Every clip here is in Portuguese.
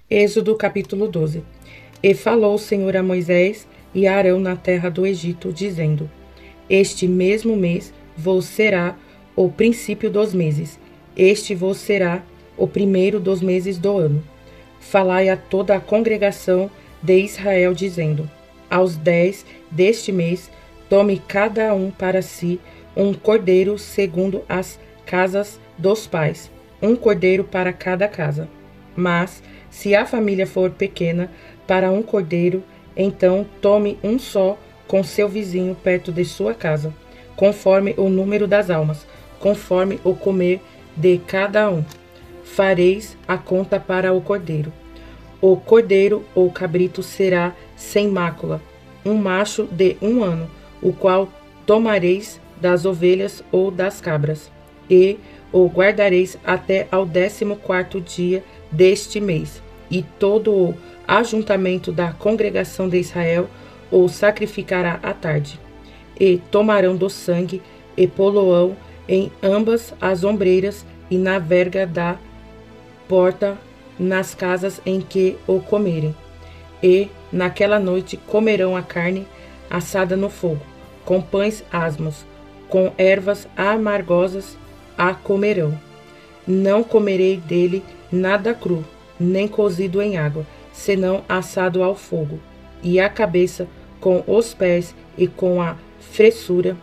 Êxodo capítulo 12. E falou o Senhor a Moisés e a Arão na terra do Egito, dizendo: Este mesmo mês vos será o princípio dos meses, este vos será o primeiro dos meses do ano. Falai a toda a congregação de Israel, dizendo: Aos 10 deste mês, tome cada um para si um cordeiro segundo as casas dos pais, um cordeiro para cada casa. Mas, se a família for pequena para um cordeiro, então tome um só com seu vizinho perto de sua casa, conforme o número das almas, conforme o comer de cada um. Fareis a conta para o cordeiro. O cordeiro ou cabrito será sem mácula, um macho de 1 ano, o qual tomareis das ovelhas ou das cabras, e o guardareis até ao 14º dia deste mês, e todo o ajuntamento da congregação de Israel o sacrificará à tarde. E tomarão do sangue e poloão em ambas as ombreiras e na verga da porta nas casas em que o comerem. E naquela noite comerão a carne assada no fogo, com pães asmos, com ervas amargosas a comerão. Não comerei dele nada cru, nem cozido em água, senão assado ao fogo, e a cabeça com os pés e com a fressura,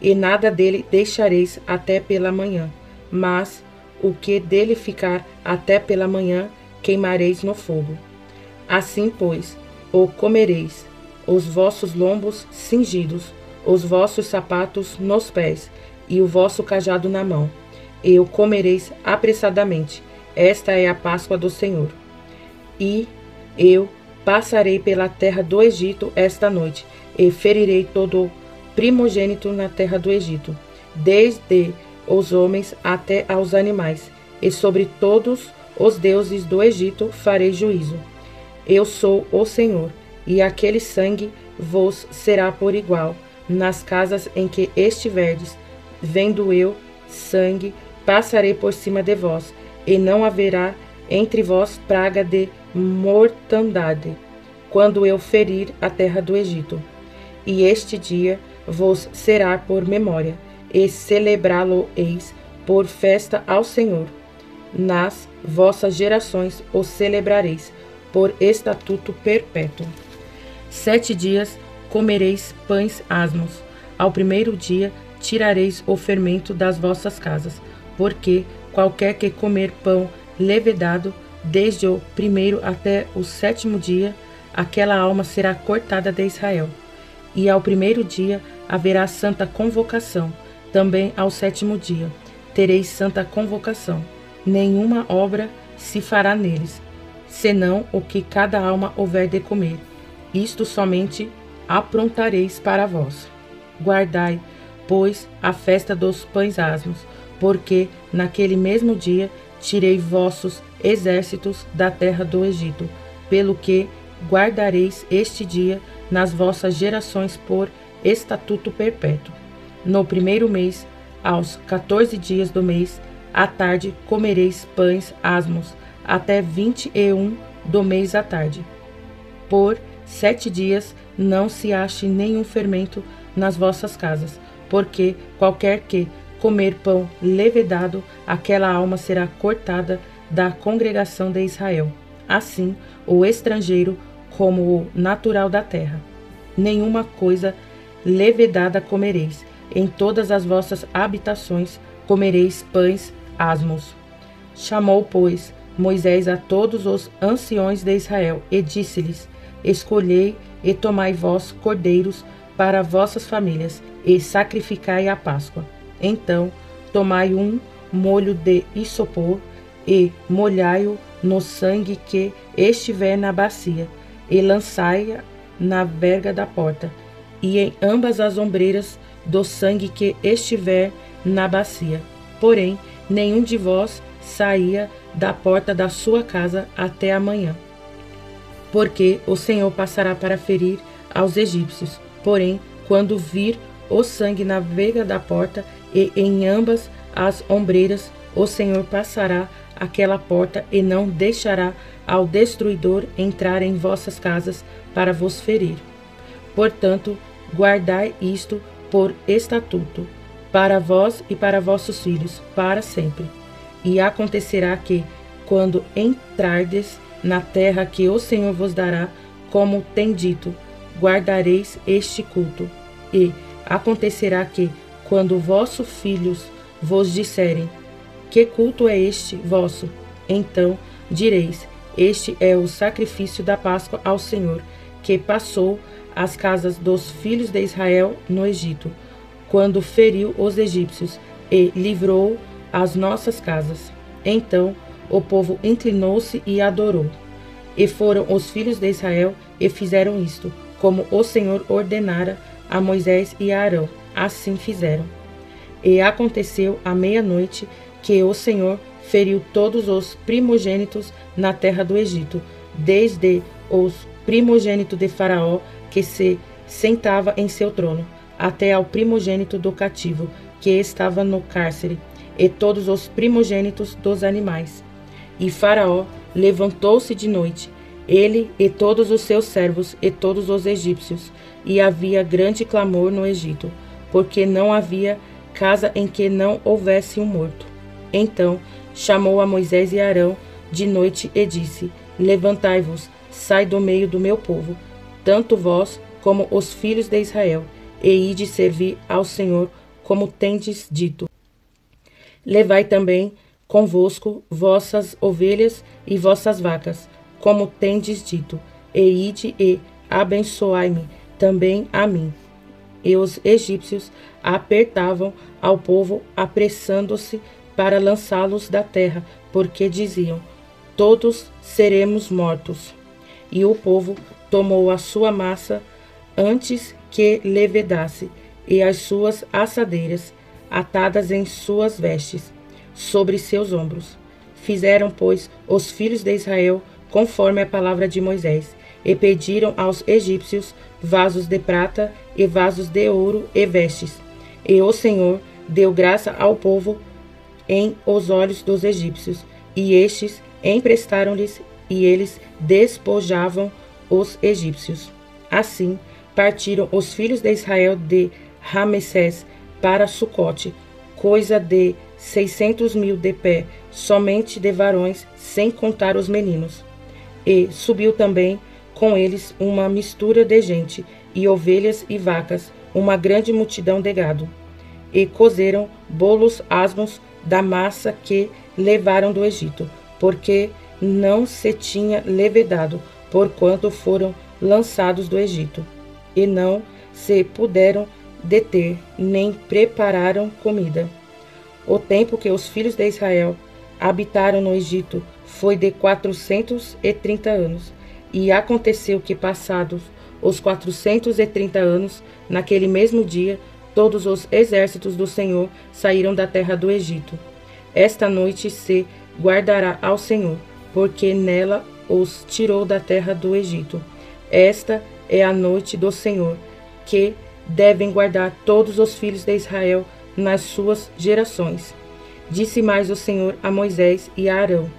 e nada dele deixareis até pela manhã, mas o que dele ficar até pela manhã queimareis no fogo. Assim, pois, o comereis, os vossos lombos cingidos, os vossos sapatos nos pés, e o vosso cajado na mão, e o comereis apressadamente. Esta é a Páscoa do Senhor. E eu passarei pela terra do Egito esta noite, e ferirei todo primogênito na terra do Egito, desde os homens até aos animais, e sobre todos os deuses do Egito farei juízo. Eu sou o Senhor, e aquele sangue vos será por igual nas casas em que estiverdes. Vendo eu sangue, passarei por cima de vós, e não haverá entre vós praga de mortandade, quando eu ferir a terra do Egito. E este dia vos será por memória, e celebrá-lo-eis por festa ao Senhor. Nas vossas gerações o celebrareis, por estatuto perpétuo. 7 dias comereis pães asmos. Ao primeiro dia tirareis o fermento das vossas casas, porque qualquer que comer pão levedado, desde o primeiro até o 7º dia, aquela alma será cortada de Israel. E ao primeiro dia haverá santa convocação, também ao 7º dia tereis santa convocação. Nenhuma obra se fará neles, senão o que cada alma houver de comer. Isto somente aprontareis para vós. Guardai, pois, a festa dos pães asmos, porque naquele mesmo dia tirei vossos exércitos da terra do Egito, pelo que guardareis este dia nas vossas gerações por estatuto perpétuo. No primeiro mês, aos 14 dias do mês, à tarde comereis pães asmos, até 21 do mês à tarde. Por 7 dias não se ache nenhum fermento nas vossas casas, porque qualquer que comer pão levedado, aquela alma será cortada da congregação de Israel. Assim, o estrangeiro como o natural da terra. Nenhuma coisa levedada comereis. Em todas as vossas habitações comereis pães asmos. Chamou, pois, Moisés a todos os anciões de Israel, e disse-lhes: Escolhei e tomai vós cordeiros para vossas famílias, e sacrificai a Páscoa. Então, tomai um molho de issopor, e molhai-o no sangue que estiver na bacia, e lançai-a na verga da porta, e em ambas as ombreiras do sangue que estiver na bacia. Porém, nenhum de vós saía da porta da sua casa até amanhã, porque o Senhor passará para ferir aos egípcios. Porém, quando vir o sangue na verga da porta e em ambas as ombreiras, o Senhor passará aquela porta e não deixará ao destruidor entrar em vossas casas para vos ferir. Portanto, guardai isto por estatuto, para vós e para vossos filhos, para sempre. E acontecerá que, quando entrardes na terra que o Senhor vos dará, como tem dito, guardareis este culto. E acontecerá que, quando vossos filhos vos disserem: que culto é este vosso? Então direis: este é o sacrifício da Páscoa ao Senhor, que passou as casas dos filhos de Israel no Egito, quando feriu os egípcios e livrou as nossas casas. Então o povo inclinou-se e adorou. E foram os filhos de Israel e fizeram isto, como o Senhor ordenara a Moisés e a Arão. Assim fizeram. E aconteceu à meia-noite que o Senhor feriu todos os primogênitos na terra do Egito, desde os primogênitos de Faraó, que se sentava em seu trono, até ao primogênito do cativo, que estava no cárcere, e todos os primogênitos dos animais. E Faraó levantou-se de noite, ele e todos os seus servos e todos os egípcios, e havia grande clamor no Egito, porque não havia casa em que não houvesse um morto. Então chamou a Moisés e Arão de noite e disse: levantai-vos, sai do meio do meu povo, tanto vós como os filhos de Israel, e ide servir ao Senhor, como tendes dito. Levai também convosco vossas ovelhas e vossas vacas, como tendes dito, e ide e abençoai-me também a mim. E os egípcios apertavam ao povo, apressando-se para lançá-los da terra, porque diziam: todos seremos mortos. E o povo tomou a sua massa antes que levedasse, e as suas assadeiras, atadas em suas vestes, sobre seus ombros. Fizeram, pois, os filhos de Israel conforme a palavra de Moisés, e pediram aos egípcios vasos de prata e vasos de ouro e vestes. E o Senhor deu graça ao povo em os olhos dos egípcios, e estes emprestaram-lhes, e eles despojavam os egípcios. Assim partiram os filhos de Israel de Ramessés para Sucote, coisa de 600.000 de pé, somente de varões, sem contar os meninos. E subiu também com eles uma mistura de gente, e ovelhas e vacas, uma grande multidão de gado. E cozeram bolos asmos da massa que levaram do Egito, porque não se tinha levedado, porquanto foram lançados do Egito. E não se puderam deter, nem prepararam comida. O tempo que os filhos de Israel habitaram no Egito foi de 430 anos. E aconteceu que, passados os 430 anos, naquele mesmo dia, todos os exércitos do Senhor saíram da terra do Egito. Esta noite se guardará ao Senhor, porque nela os tirou da terra do Egito. Esta é a noite do Senhor, que devem guardar todos os filhos de Israel nas suas gerações. Disse mais o Senhor a Moisés e a Arão: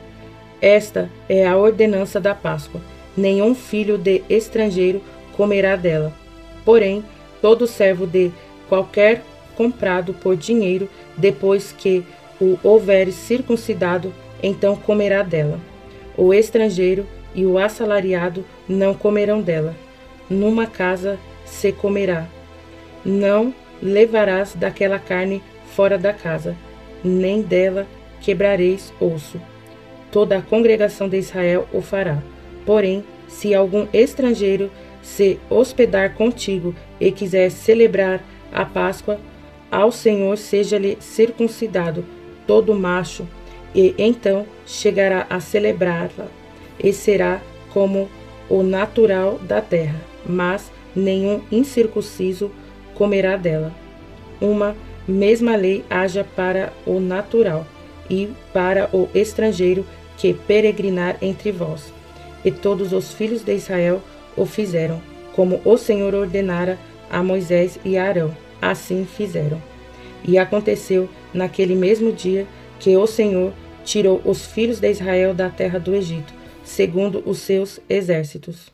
esta é a ordenança da Páscoa. Nenhum filho de estrangeiro comerá dela. Porém, todo servo de qualquer comprado por dinheiro, depois que o houver circuncidado, então comerá dela. O estrangeiro e o assalariado não comerão dela. Numa casa se comerá. Não levarás daquela carne fora da casa, nem dela quebrareis osso. Toda a congregação de Israel o fará. Porém, se algum estrangeiro se hospedar contigo e quiser celebrar a Páscoa, ao Senhor seja-lhe circuncidado todo macho, e então chegará a celebrá-la, e será como o natural da terra, mas nenhum incircunciso comerá dela. Uma mesma lei haja para o natural e para o estrangeiro que peregrinar entre vós. E todos os filhos de Israel o fizeram, como o Senhor ordenara a Moisés e a Arão. Assim fizeram. E aconteceu naquele mesmo dia que o Senhor tirou os filhos de Israel da terra do Egito, segundo os seus exércitos.